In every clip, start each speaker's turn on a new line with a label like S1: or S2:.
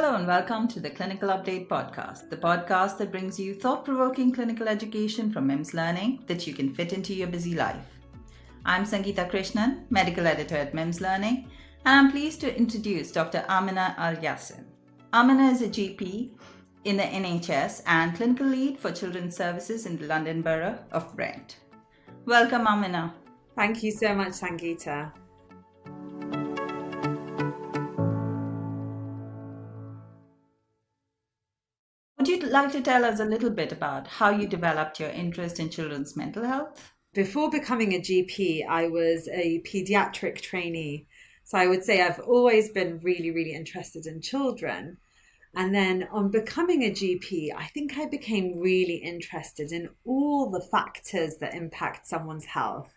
S1: Hello and welcome to the Clinical Update Podcast, the podcast that brings you thought-provoking clinical education from MIMS learning that you can fit into your busy life. I'm Sangeeta Krishnan, medical editor at MIMS Learning, and I'm pleased to introduce Dr. Amina Al-Yassin. Amina is a GP in the NHS and clinical lead for children's services in the London borough of Brent. Welcome, Amina.
S2: Thank you so much, Sangeeta.
S1: Would you like to tell us a little bit about how you developed your interest in children's mental health?
S2: Before becoming a GP, I was a pediatric trainee. So I would say I've always been really interested in children. And then on becoming a GP, I think I became really interested in all the factors that impact someone's health.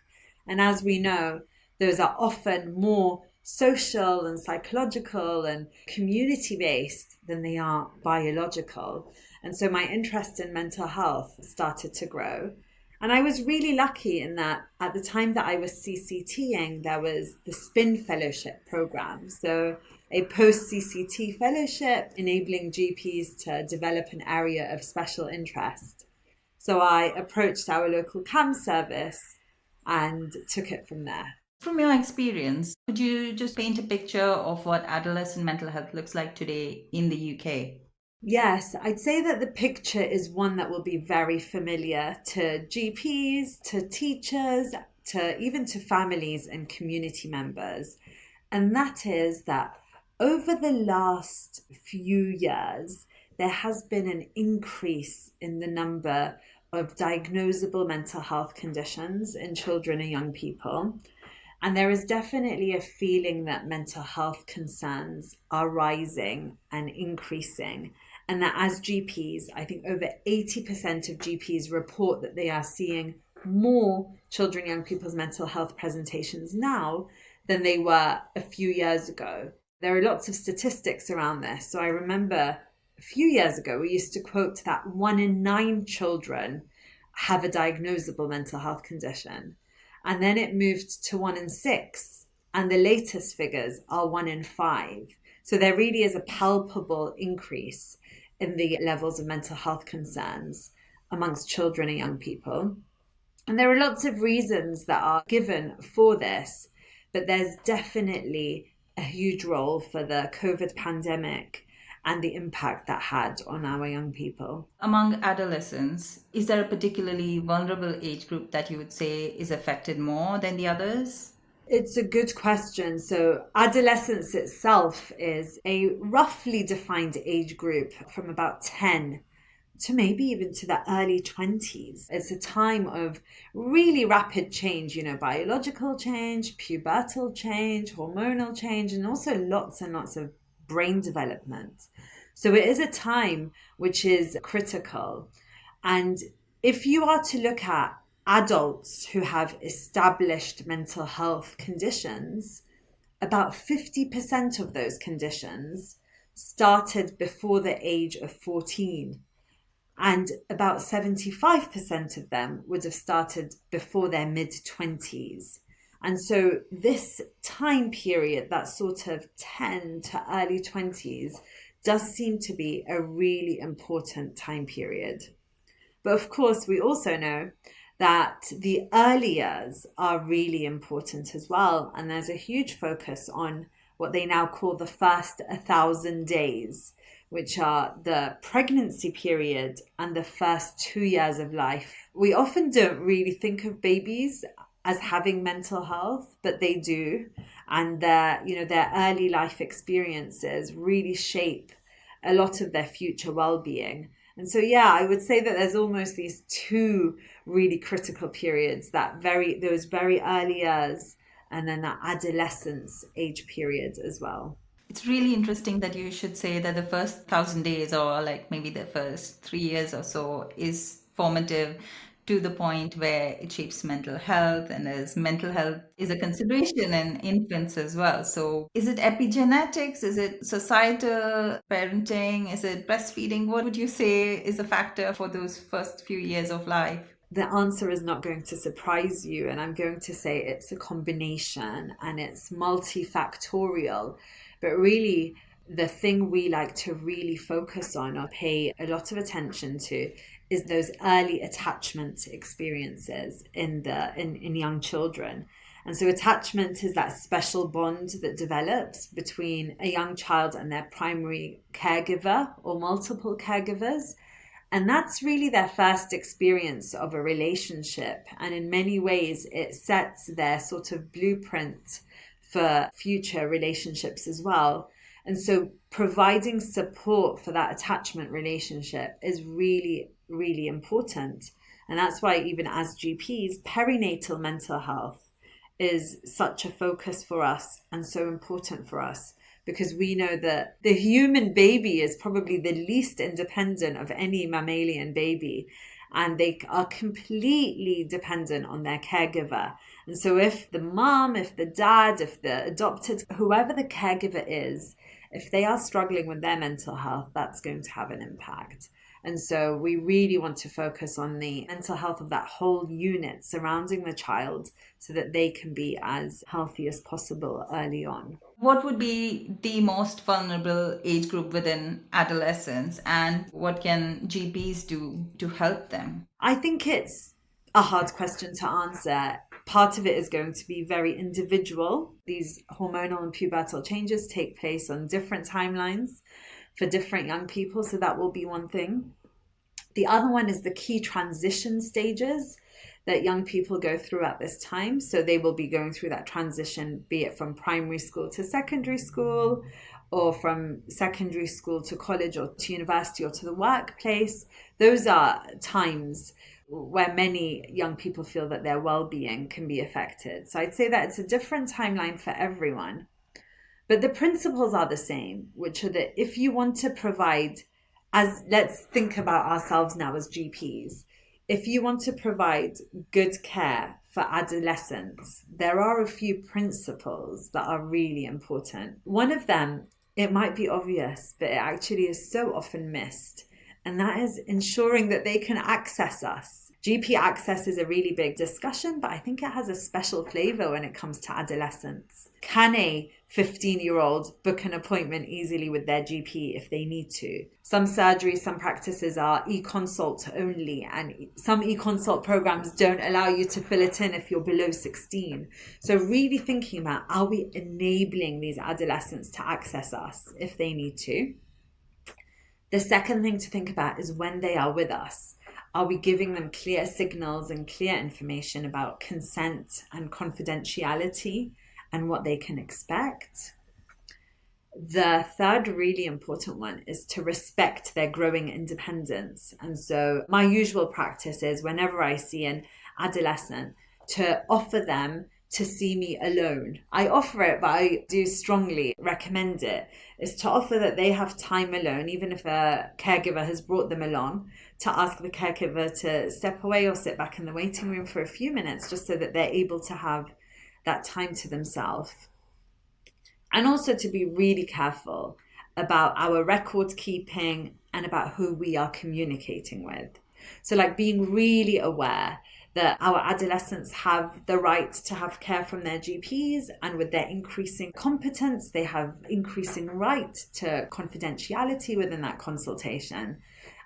S2: And as we know, those are often more social and psychological and community-based than they are biological. And so my interest in mental health started to grow. And I was really lucky in that at the time that I was CCTing, there was the SPIN fellowship program. So a post-CCT fellowship enabling GPs to develop an area of special interest. So I approached our local CAM service and took it from there.
S1: From your experience, could you just paint a picture of what adolescent mental health looks like today in the UK?
S2: Yes, I'd say that the picture is one that will be very familiar to GPs, to teachers, even to families and community members. And that is that over the last few years, there has been an increase in the number of diagnosable mental health conditions in children and young people. And there is definitely a feeling that mental health concerns are rising and increasing. And that as GPs, I think over 80% of GPs report that they are seeing more children and young people's mental health presentations now than they were a few years ago. There are lots of statistics around this. So I remember a few years ago, we used to quote that 1 in 9 children have a diagnosable mental health condition. And then it moved to 1 in 6. And the latest figures are 1 in 5. So there really is a palpable increase in the levels of mental health concerns amongst children and young people. And there are lots of reasons that are given for this, but there's definitely a huge role for the COVID pandemic and the impact that had on our young people.
S1: Among adolescents, is there a particularly vulnerable age group that you would say is affected more than the others?
S2: It's a good question. So adolescence itself is a roughly defined age group from about 10 to maybe even to the early 20s. It's a time of really rapid change, biological change, pubertal change, hormonal change, and also lots and lots of brain development. So it is a time which is critical. And if you are to look at adults who have established mental health conditions, about 50% of those conditions started before the age of 14. And about 75% of them would have started before their mid-20s. And so this time period, that sort of 10 to early 20s, does seem to be a really important time period. But of course, we also know that the early years are really important as well. And there's a huge focus on what they now call the first 1,000 days, which are the pregnancy period and the first 2 years of life. We often don't really think of babies as having mental health, but they do. And their early life experiences really shape a lot of their future well-being. And so, I would say that there's almost these two really critical periods, those very early years and then that adolescence age period as well.
S1: It's really interesting that you should say that the first 1,000 days or like maybe the first 3 years or so is formative to the point where it shapes mental health, and as mental health is a consideration in infants as well. So is it epigenetics? Is it societal parenting? Is it breastfeeding? What would you say is a factor for those first few years of life?
S2: The answer is not going to surprise you, and I'm going to say it's a combination and it's multifactorial. But really, the thing we like to really focus on or pay a lot of attention to is those early attachment experiences in young children. And so attachment is that special bond that develops between a young child and their primary caregiver or multiple caregivers. And that's really their first experience of a relationship. And in many ways, it sets their sort of blueprint for future relationships as well. And so providing support for that attachment relationship is really, really important. And that's why even as GPs, perinatal mental health is such a focus for us and so important for us, because we know that the human baby is probably the least independent of any mammalian baby, and they are completely dependent on their caregiver. And so if the mom, if the dad, if the adopted, whoever the caregiver is, if they are struggling with their mental health, that's going to have an impact. And so we really want to focus on the mental health of that whole unit surrounding the child so that they can be as healthy as possible early on.
S1: What would be the most vulnerable age group within adolescence, and what can GPs do to help them?
S2: I think it's a hard question to answer. Part of it is going to be very individual. These hormonal and pubertal changes take place on different timelines for different young people, so that will be one thing. The other one is the key transition stages that young people go through at this time. So they will be going through that transition, be it from primary school to secondary school, or from secondary school to college or to university or to the workplace. Those are times where many young people feel that their well-being can be affected. So I'd say that it's a different timeline for everyone. But the principles are the same, which are that if you want to provide, let's think about ourselves now as GPs, if you want to provide good care for adolescents, there are a few principles that are really important. One of them, it might be obvious, but it actually is so often missed, and that is ensuring that they can access us. GP access is a really big discussion, but I think it has a special flavor when it comes to adolescents. Can a 15-year-old book an appointment easily with their GP if they need to? Some surgeries, some practices are e-consult only, and some e-consult programs don't allow you to fill it in if you're below 16. So really thinking about, are we enabling these adolescents to access us if they need to? The second thing to think about is when they are with us. Are we giving them clear signals and clear information about consent and confidentiality and what they can expect? The third really important one is to respect their growing independence. And so my usual practice is, whenever I see an adolescent, to offer them to see me alone. I offer it, but I do strongly recommend it, is to offer that they have time alone, even if a caregiver has brought them along, to ask the caregiver to step away or sit back in the waiting room for a few minutes, just so that they're able to have that time to themselves. And also to be really careful about our record keeping and about who we are communicating with. So like being really aware that our adolescents have the right to have care from their GPs, and with their increasing competence, they have increasing right to confidentiality within that consultation,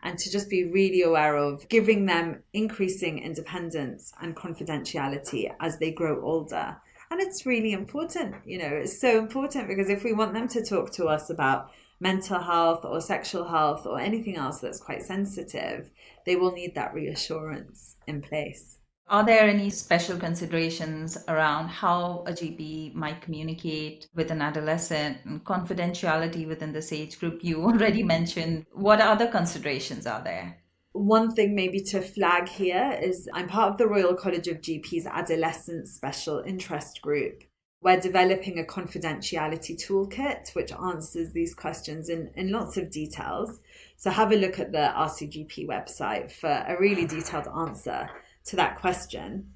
S2: and to just be really aware of giving them increasing independence and confidentiality as they grow older. And it's really important, it's so important, because if we want them to talk to us about mental health or sexual health or anything else that's quite sensitive, they will need that reassurance in place.
S1: Are there any special considerations around how a GP might communicate with an adolescent, and confidentiality within this age group? You already mentioned. What other considerations are there?
S2: One thing maybe to flag here is I'm part of the Royal College of GPs Adolescent Special Interest Group. We're developing a confidentiality toolkit which answers these questions in lots of details. So have a look at the RCGP website for a really detailed answer to that question.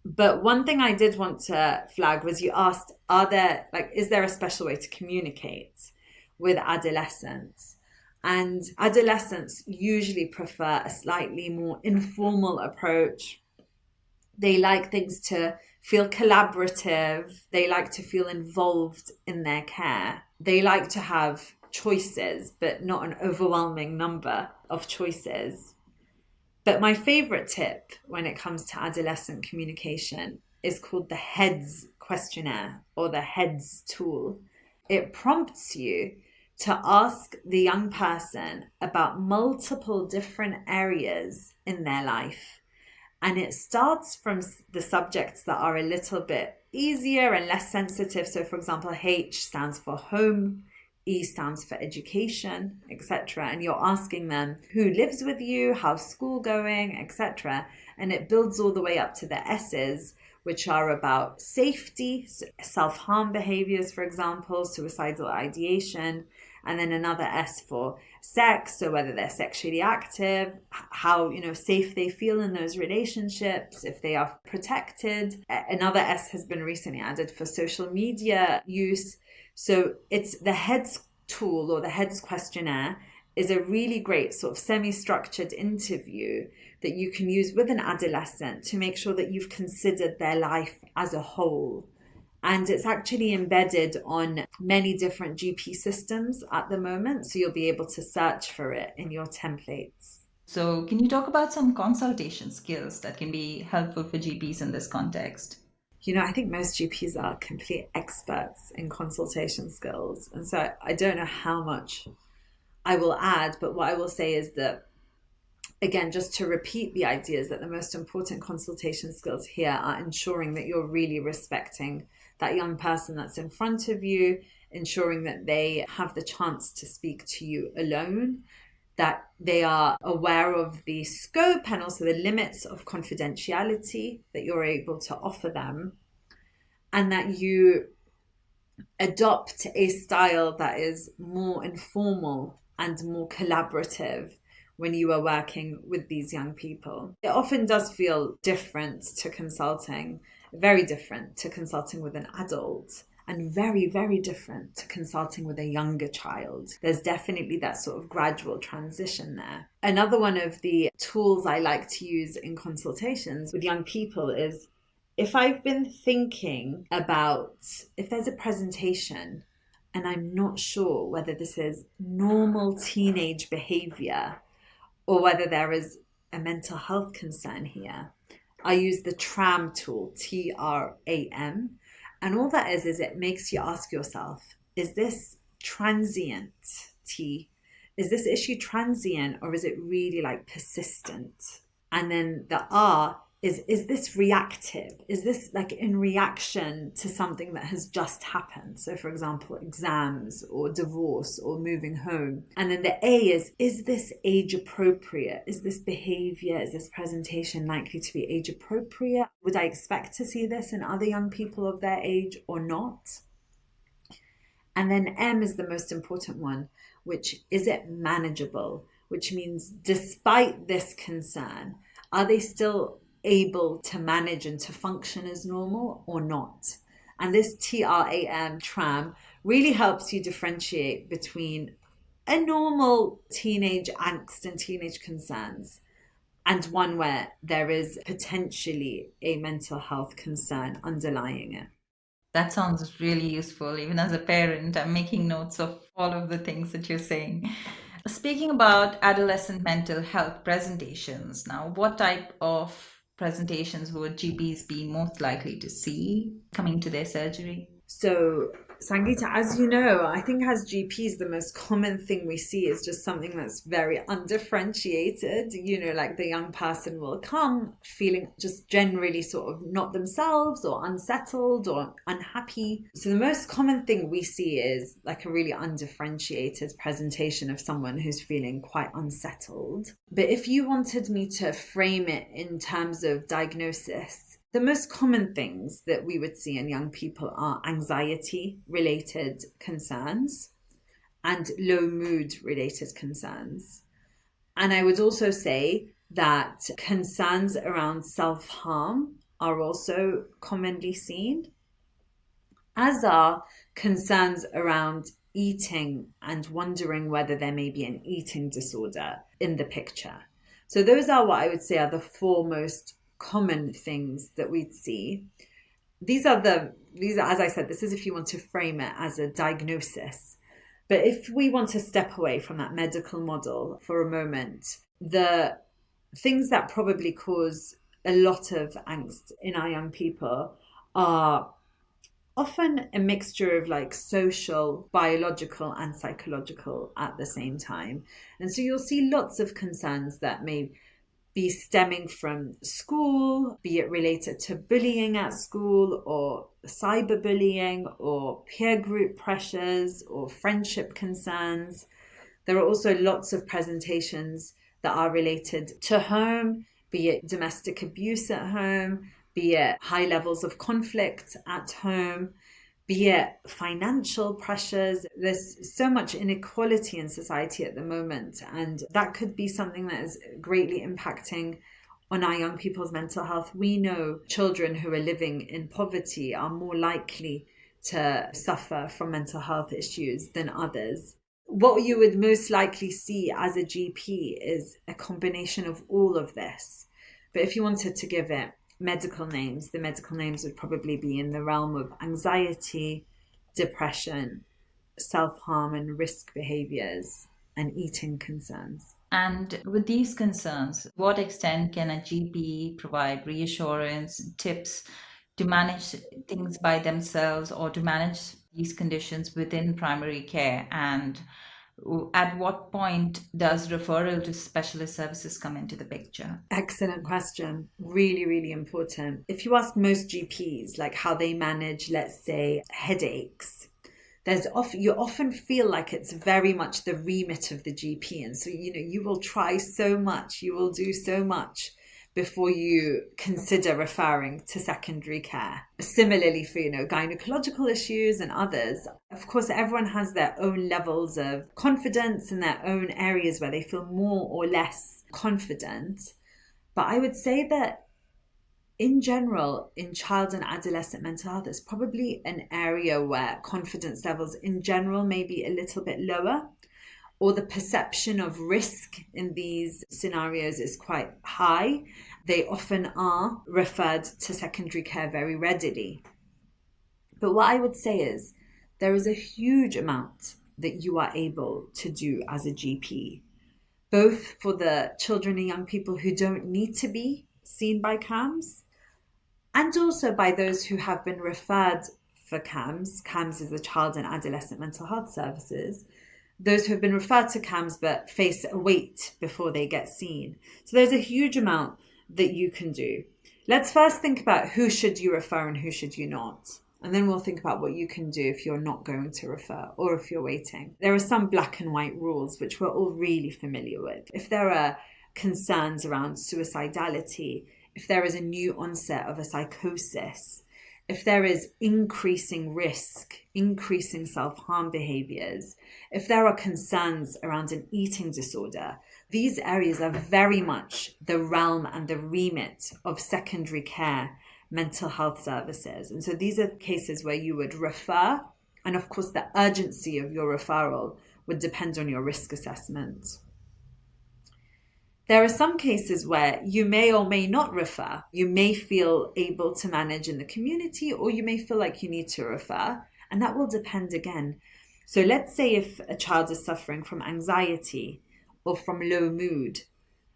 S2: But one thing I did want to flag was, you asked, is there a special way to communicate with adolescents? And adolescents usually prefer a slightly more informal approach. They like things to feel collaborative. They like to feel involved in their care. they like to have choices, but not an overwhelming number of choices. But my favorite tip when it comes to adolescent communication is called the HEADS questionnaire or the HEADS tool. It prompts you to ask the young person about multiple different areas in their life. And it starts from the subjects that are a little bit easier and less sensitive. So, for example, H stands for home, E stands for education, etc. And you're asking them who lives with you, how's school going, etc. And it builds all the way up to the S's, which are about safety, self-harm behaviors, for example, suicidal ideation, and then another S for sex, so whether they're sexually active, how safe they feel in those relationships, if they are protected. Another S has been recently added for social media use. So it's the HEADS tool or the HEADS questionnaire is a really great sort of semi-structured interview that you can use with an adolescent to make sure that you've considered their life as a whole. And it's actually embedded on many different GP systems at the moment, so you'll be able to search for it in your templates.
S1: So can you talk about some consultation skills that can be helpful for GPs in this context?
S2: I think most GPs are complete experts in consultation skills. And so I don't know how much I will add, but what I will say is that, again, just to repeat the ideas, that the most important consultation skills here are ensuring that you're really respecting that young person that's in front of you, ensuring that they have the chance to speak to you alone, that they are aware of the scope and also the limits of confidentiality that you're able to offer them, and that you adopt a style that is more informal and more collaborative when you are working with these young people. It often does feel different to consulting, very different to consulting with an adult, and very, very different to consulting with a younger child. There's definitely that sort of gradual transition there. Another one of the tools I like to use in consultations with young people is, if I've been thinking about if there's a presentation and I'm not sure whether this is normal teenage behavior or whether there is a mental health concern here, I use the TRAM tool, TRAM. And all that is it makes you ask yourself, is this transient, T? Is this issue transient, or is it really persistent? And then the R is this reactive? Is this in reaction to something that has just happened? So for example, exams or divorce or moving home. And then the A is this age appropriate? Is this behavior, is this presentation likely to be age appropriate? Would I expect to see this in other young people of their age or not? And then M is the most important one, which is it manageable? Which means despite this concern, are they still able to manage and to function as normal or not? And this TRAM really helps you differentiate between a normal teenage angst and teenage concerns and one where there is potentially a mental health concern underlying it.
S1: That sounds really useful. Even as a parent, I'm making notes of all of the things that you're saying. Speaking about adolescent mental health presentations, now, what type of presentations would GPs be most likely to see coming to their surgery?
S2: So, Sangeeta, as you know, I think as GPs, the most common thing we see is just something that's very undifferentiated. The young person will come feeling just generally sort of not themselves or unsettled or unhappy. So the most common thing we see is a really undifferentiated presentation of someone who's feeling quite unsettled. But if you wanted me to frame it in terms of diagnosis, the most common things that we would see in young people are anxiety-related concerns and low mood-related concerns. And I would also say that concerns around self-harm are also commonly seen, as are concerns around eating and wondering whether there may be an eating disorder in the picture. So those are what I would say are the four most common things that we'd see. These are the these are, as I said, this is if you want to frame it as a diagnosis. But if we want to step away from that medical model for a moment, the things that probably cause a lot of angst in our young people are often a mixture of like social, biological, and psychological at the same time. And so you'll see lots of concerns that may be stemming from school, be it related to bullying at school or cyberbullying or peer group pressures or friendship concerns. There are also lots of presentations that are related to home, be it domestic abuse at home, be it high levels of conflict at home, be it financial pressures. There's so much inequality in society at the moment, and that could be something that is greatly impacting on our young people's mental health. We know children who are living in poverty are more likely to suffer from mental health issues than others. What you would most likely see as a GP is a combination of all of this. But if you wanted to give it medical names, the medical names would probably be in the realm of anxiety, depression, self-harm and risk behaviors, and eating concerns.
S1: And with these concerns, what extent can a GP provide reassurance, tips to manage things by themselves or to manage these conditions within primary care? And at what point does referral to specialist services come into the picture?
S2: Excellent question. Really, really important. If you ask most GPs, like how they manage, let's say, headaches, you often feel like it's very much the remit of the GP. And so, you will try so much, you will do so much before you consider referring to secondary care. Similarly for, gynecological issues and others, of course, everyone has their own levels of confidence and their own areas where they feel more or less confident. But I would say that in general, in child and adolescent mental health, it's probably an area where confidence levels in general may be a little bit lower, or the perception of risk in these scenarios is quite high. They often are referred to secondary care very readily. But what I would say is there is a huge amount that you are able to do as a GP, both for the children and young people who don't need to be seen by CAMHS, and also by those who have been referred for CAMHS. CAMHS is the Child and Adolescent Mental Health Services. Those who have been referred to CAMHS but face a wait before they get seen. So there's a huge amount that you can do. Let's first think about who should you refer and who should you not. And then we'll think about what you can do if you're not going to refer or if you're waiting. There are some black and white rules which we're all really familiar with. If there are concerns around suicidality, if there is a new onset of a psychosis, if there is increasing risk, increasing self-harm behaviors, if there are concerns around an eating disorder, these areas are very much the realm and the remit of secondary care mental health services. And so these are cases where you would refer, and of course the urgency of your referral would depend on your risk assessment. There are some cases where you may or may not refer. You may feel able to manage in the community, or you may feel like you need to refer, and that will depend again. So let's say if a child is suffering from anxiety or from low mood,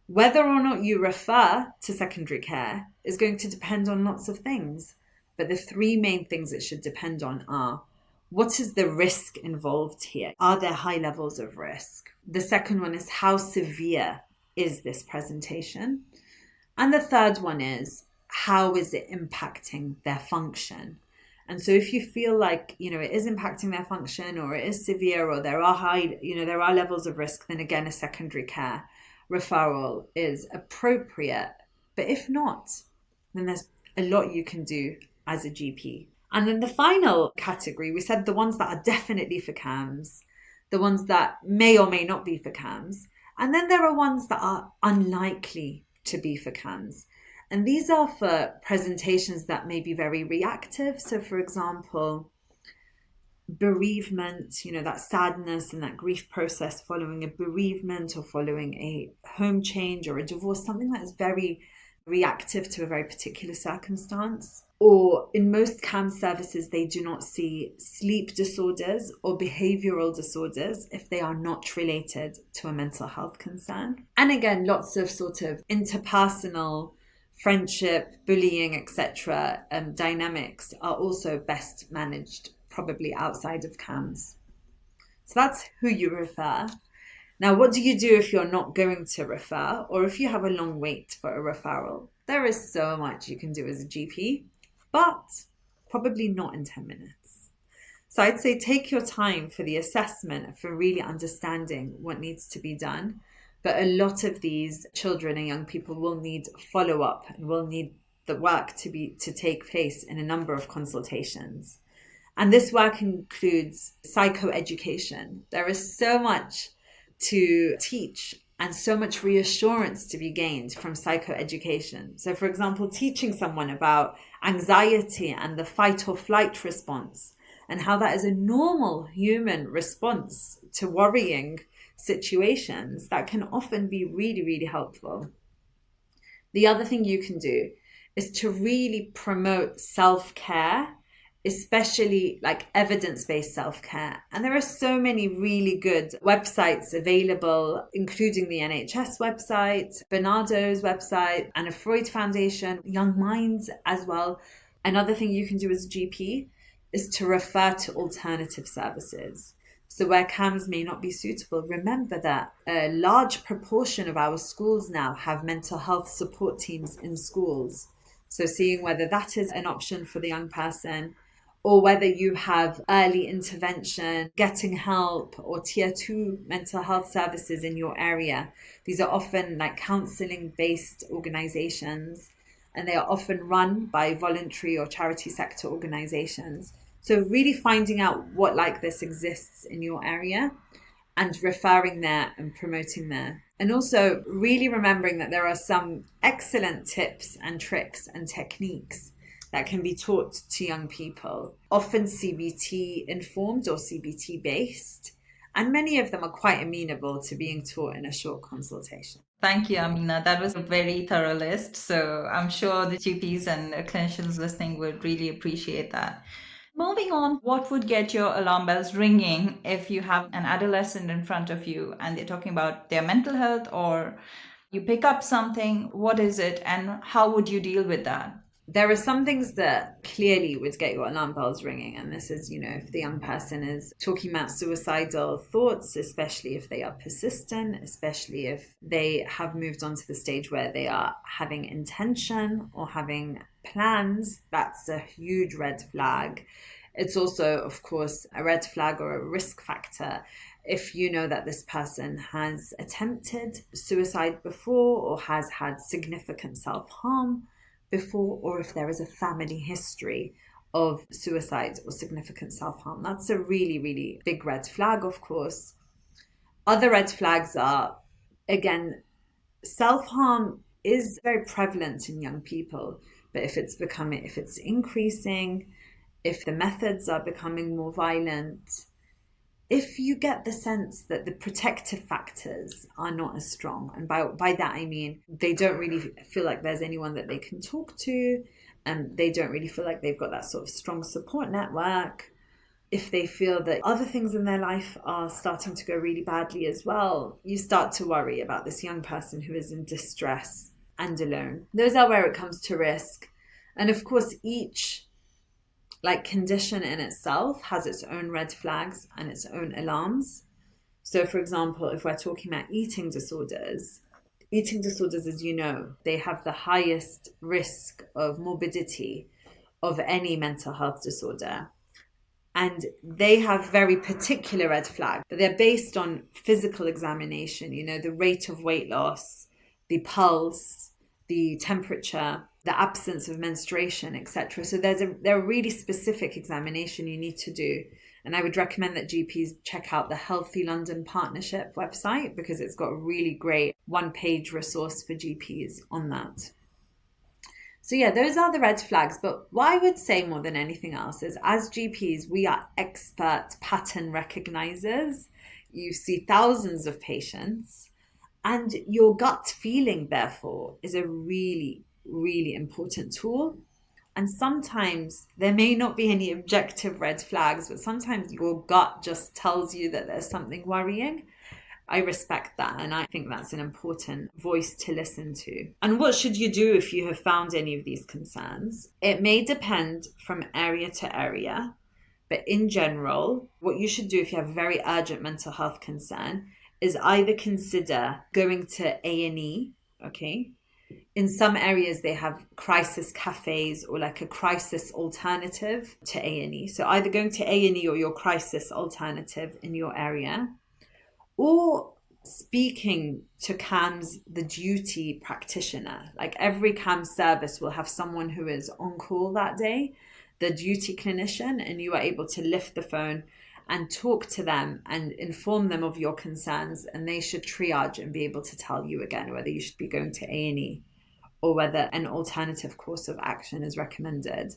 S2: whether or not you refer to secondary care is going to depend on lots of things. But the three main things it should depend on are: what is the risk involved here? Are there high levels of risk? The second one is, how severe is this presentation? And the third one is, how is it impacting their function? And so if you feel like, it is impacting their function, or it is severe, or there are levels of risk, then again, a secondary care referral is appropriate. But if not, then there's a lot you can do as a GP. And then the final category, we said the ones that are definitely for CAMHS, the ones that may or may not be for CAMHS, and then there are ones that are unlikely to be for CAMHS. And these are for presentations that may be very reactive. So for example, bereavement, that sadness and that grief process following a bereavement or following a home change or a divorce, something that is very reactive to a very particular circumstance. or in most CAMS services, they do not see sleep disorders or behavioral disorders if they are not related to a mental health concern. And again, lots of sort of interpersonal friendship, bullying, etc. Dynamics are also best managed probably outside of CAMS. So that's who you refer. Now, what do you do if you're not going to refer, or if you have a long wait for a referral? There is so much you can do as a GP, but probably not in 10 minutes. So I'd say take your time for the assessment, for really understanding what needs to be done. But a lot of these children and young people will need follow-up and will need the work to take place in a number of consultations. And this work includes psychoeducation. There is so much to teach and so much reassurance to be gained from psychoeducation. So, for example, teaching someone about anxiety and the fight or flight response and how that is a normal human response to worrying situations, that can often be really, really helpful. The other thing you can do is to really promote self-care, especially like evidence-based self-care. And there are so many really good websites available, including the NHS website, Bernardo's website, Anna Freud Foundation, Young Minds as well. Another thing you can do as a GP is to refer to alternative services. So where CAMS may not be suitable, remember that a large proportion of our schools now have mental health support teams in schools. So seeing whether that is an option for the young person, or whether you have early intervention, getting help, or tier 2 mental health services in your area. These are often like counseling-based organizations, and they are often run by voluntary or charity sector organizations. So really finding out what like this exists in your area and referring there and promoting there. And also really remembering that there are some excellent tips and tricks and techniques that can be taught to young people, often CBT informed or CBT based, and many of them are quite amenable to being taught in a short consultation.
S1: Thank you, Amina. That was a very thorough list. So I'm sure the GPs and clinicians listening would really appreciate that. Moving on, what would get your alarm bells ringing if you have an adolescent in front of you and they're talking about their mental health, or you pick up something? What is it and how would you deal with that?
S2: There are some things that clearly would get your alarm bells ringing. And this is, if the young person is talking about suicidal thoughts, especially if they are persistent, especially if they have moved on to the stage where they are having intention or having plans, that's a huge red flag. It's also, of course, a red flag or a risk factor if you know that this person has attempted suicide before or has had significant self-harm before, or if there is a family history of suicide or significant self-harm. That's a really, really big red flag, of course. Other red flags are, again, self-harm is very prevalent in young people, but if it's increasing, if the methods are becoming more violent, if you get the sense that the protective factors are not as strong, and by that I mean they don't really feel like there's anyone that they can talk to, and they don't really feel like they've got that sort of strong support network, if they feel that other things in their life are starting to go really badly as well, you start to worry about this young person who is in distress and alone. Those are where it comes to risk. And of course, each condition in itself has its own red flags and its own alarms. So for example, if we're talking about eating disorders, as you know, they have the highest risk of morbidity of any mental health disorder. And they have very particular red flags, but they're based on physical examination, the rate of weight loss, the pulse, the temperature, the absence of menstruation, etc. So there are really specific examination you need to do. And I would recommend that GPs check out the Healthy London Partnership website, because it's got a really great one-page resource for GPs on that. So yeah, those are the red flags. But what I would say more than anything else is, as GPs, we are expert pattern recognizers. You see thousands of patients, and your gut feeling, therefore, is a really, really important tool. And sometimes there may not be any objective red flags, but sometimes your gut just tells you that there's something worrying. I respect that, and I think that's an important voice to listen to. And what should you do if you have found any of these concerns? It may depend from area to area, but in general, what you should do if you have a very urgent mental health concern is either consider going to A&E, okay? In some areas, they have crisis cafes or like a crisis alternative to A&E. So either going to A&E or your crisis alternative in your area, or speaking to CAMS, the duty practitioner. Like every CAMS service will have someone who is on call that day, the duty clinician, and you are able to lift the phone and talk to them and inform them of your concerns, and they should triage and be able to tell you again whether you should be going to A&E or whether an alternative course of action is recommended.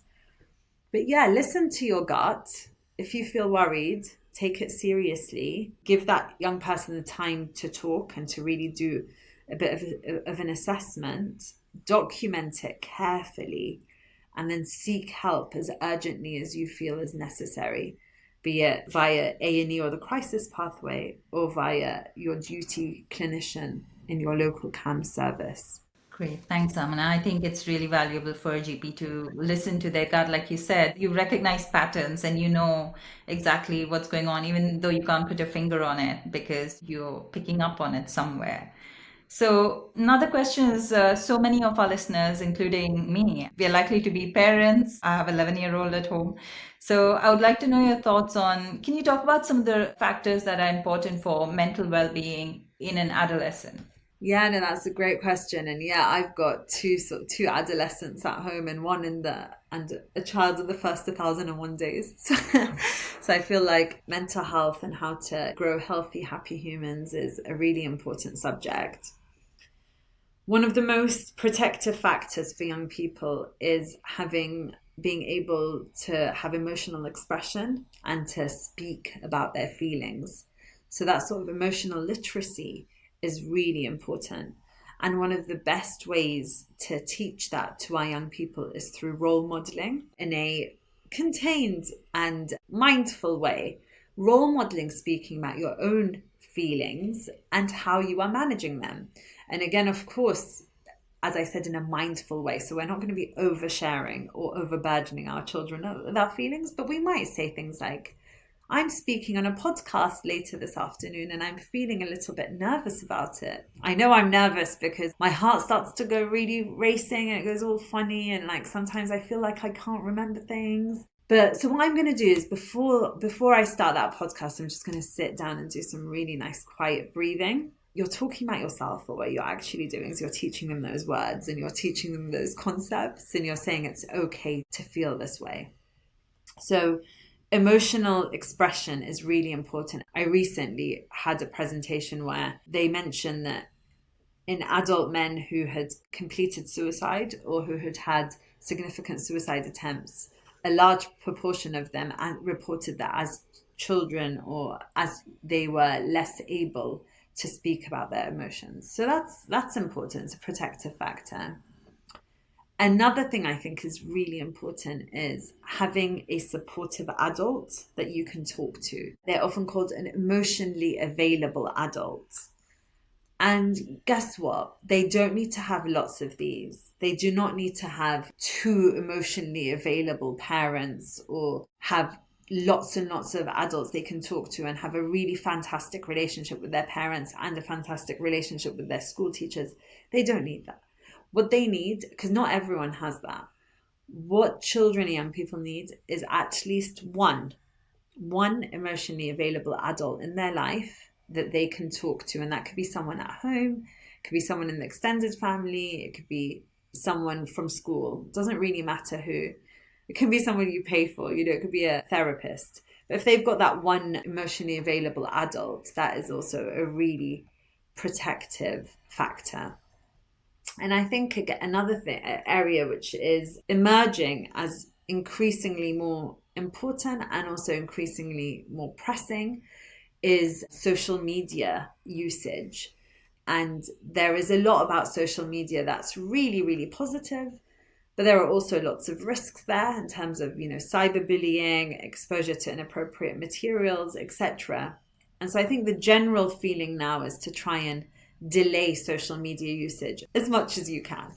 S2: But yeah, listen to your gut. If you feel worried, take it seriously. Give that young person the time to talk and to really do a bit of an assessment. Document it carefully, and then seek help as urgently as you feel is necessary, be it via A&E or the crisis pathway or via your duty clinician in your local CAMS service.
S1: Great. Thanks, Amina. I think it's really valuable for a GP to listen to their gut. Like you said, you recognize patterns and you know exactly what's going on, even though you can't put your finger on it because you're picking up on it somewhere. So another question is, so many of our listeners, including me, we are likely to be parents. I have an 11-year-old at home. So I would like to know your thoughts on, can you talk about some of the factors that are important for mental well-being in an adolescent?
S2: Yeah, no, that's a great question. And yeah, I've got two adolescents at home, and a child in the first 1,001 days. So I feel like mental health and how to grow healthy, happy humans is a really important subject. One of the most protective factors for young people is being able to have emotional expression and to speak about their feelings. So that sort of emotional literacy is really important. And one of the best ways to teach that to our young people is through role modeling in a contained and mindful way. Role modeling, speaking about your own feelings and how you are managing them. And again, of course, as I said, in a mindful way. So we're not going to be oversharing or overburdening our children with our feelings, but we might say things like, I'm speaking on a podcast later this afternoon and I'm feeling a little bit nervous about it. I know I'm nervous because my heart starts to go really racing and it goes all funny, and like sometimes I feel like I can't remember things. But so what I'm going to do is before I start that podcast, I'm just going to sit down and do some really nice quiet breathing. You're talking about yourself, but what you're actually doing is you're teaching them those words and you're teaching them those concepts, and you're saying it's okay to feel this way. So emotional expression is really important. I recently had a presentation where they mentioned that in adult men who had completed suicide or who had had significant suicide attempts, a large proportion of them reported that as children or as they were less able to speak about their emotions. So that's important. It's a protective factor. Another thing I think is really important is having a supportive adult that you can talk to. They're often called an emotionally available adult. And guess what? They don't need to have lots of these. They do not need to have 2 emotionally available parents or have lots and lots of adults they can talk to and have a really fantastic relationship with their parents and a fantastic relationship with their school teachers. They don't need that. What they need, because not everyone has that, what children and young people need is at least one emotionally available adult in their life that they can talk to. And that could be someone at home, it could be someone in the extended family, it could be someone from school. It doesn't really matter who. It can be someone you pay for, it could be a therapist. But if they've got that one emotionally available adult, that is also a really protective factor. And I think another area which is emerging as increasingly more important and also increasingly more pressing is social media usage. And there is a lot about social media that's really, really positive. But there are also lots of risks there in terms of, cyberbullying, exposure to inappropriate materials, etc. And so I think the general feeling now is to try and delay social media usage as much as you can.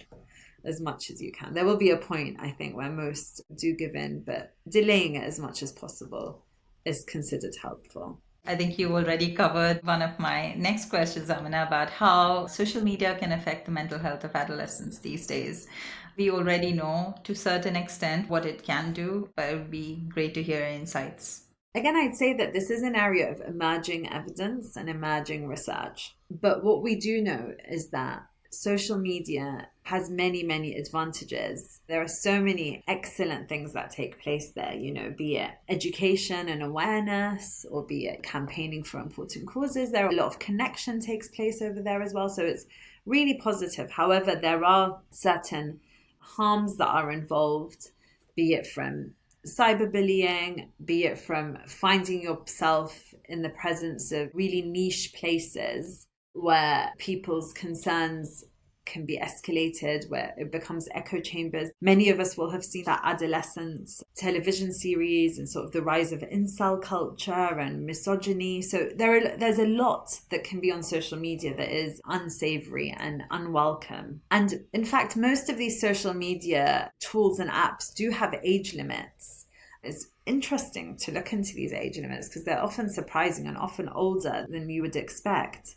S2: There will be a point, I think, where most do give in, but delaying it as much as possible is considered helpful.
S1: I think you already covered one of my next questions, Amina, about how social media can affect the mental health of adolescents these days. We already know to a certain extent what it can do, but it would be great to hear insights.
S2: Again, I'd say that this is an area of emerging evidence and emerging research. But what we do know is that social media has many, many advantages. There are so many excellent things that take place there, be it education and awareness, or be it campaigning for important causes. There are a lot of connection takes place over there as well. So it's really positive. However, there are certain harms that are involved, be it from cyberbullying, be it from finding yourself in the presence of really niche places where people's concerns can be escalated, where it becomes echo chambers. Many of us will have seen that adolescents television series and sort of the rise of incel culture and misogyny. So there's a lot that can be on social media that is unsavory and unwelcome. And in fact, most of these social media tools and apps do have age limits. It's interesting to look into these age limits because they're often surprising and often older than you would expect.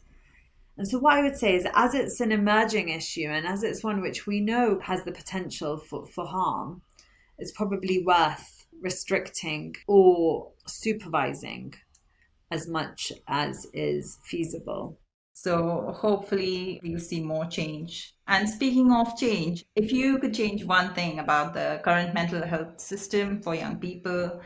S2: And so what I would say is, as it's an emerging issue and as it's one which we know has the potential for harm, it's probably worth restricting or supervising as much as is feasible.
S1: So hopefully we'll see more change. And speaking of change, if you could change one thing about the current mental health system for young people,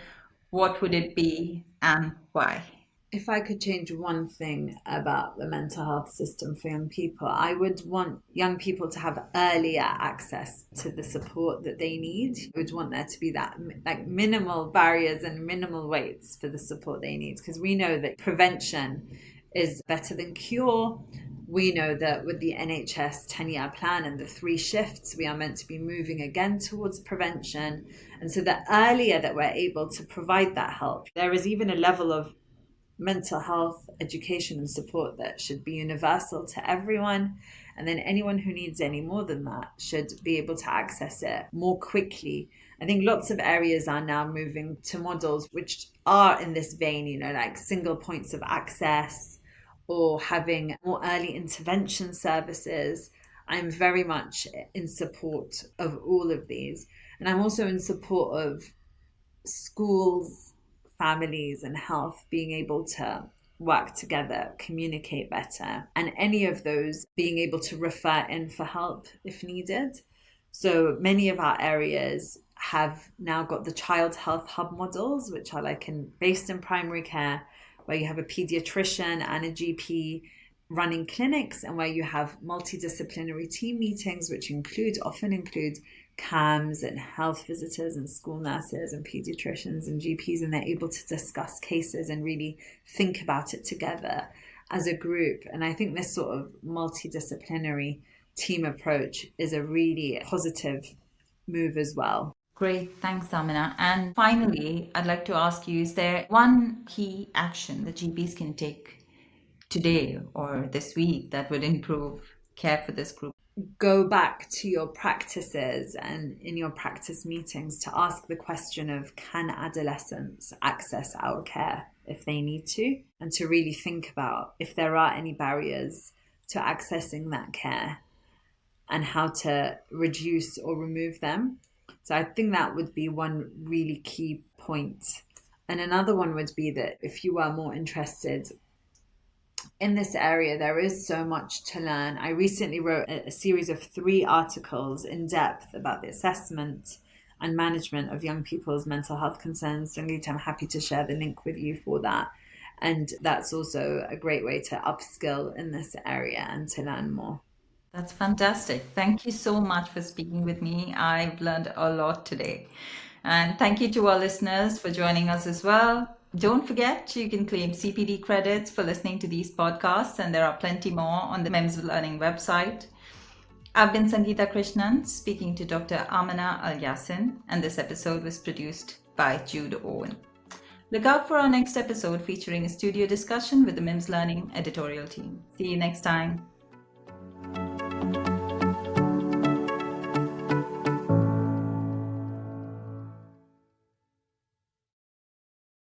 S1: what would it be and why?
S2: If I could change one thing about the mental health system for young people, I would want young people to have earlier access to the support that they need. I would want there to be that minimal barriers and minimal waits for the support they need, because we know that prevention is better than cure. We know that with the NHS 10-year plan and the 3 shifts, we are meant to be moving again towards prevention. And so the earlier that we're able to provide that help, there is even a level of mental health education and support that should be universal to everyone. And then anyone who needs any more than that should be able to access it more quickly. I think lots of areas are now moving to models which are in this vein, like single points of access or having more early intervention services. I'm very much in support of all of these. And I'm also in support of schools, families and health being able to work together, communicate better, and any of those being able to refer in for help if needed. So many of our areas have now got the child health hub models, which are based in primary care, where you have a pediatrician and a GP running clinics, and where you have multidisciplinary team meetings, which often include CAMs and health visitors and school nurses and pediatricians and GPs, and they're able to discuss cases and really think about it together as a group. And I think this sort of multidisciplinary team approach is a really positive move as well.
S1: Great, thanks, Amina. And finally, I'd like to ask you, is there one key action that GPs can take today or this week that would improve care for this group?
S2: Go back to your practices and in your practice meetings to ask the question of, can adolescents access our care if they need to? And to really think about if there are any barriers to accessing that care and how to reduce or remove them. So I think that would be one really key point. And another one would be that if you are more interested in this area, there is so much to learn. I recently wrote a series of 3 articles in depth about the assessment and management of young people's mental health concerns. Sangeeta, I'm happy to share the link with you for that. And that's also a great way to upskill in this area and to learn more.
S1: That's fantastic. Thank you so much for speaking with me. I've learned a lot today. And thank you to our listeners for joining us as well. Don't forget, you can claim CPD credits for listening to these podcasts, and there are plenty more on the MIMS Learning website. I've been Sangeeta Krishnan, speaking to Dr. Amina Al-Yassin, and this episode was produced by Jude Owen. Look out for our next episode featuring a studio discussion with the MIMS Learning editorial team. See you next time.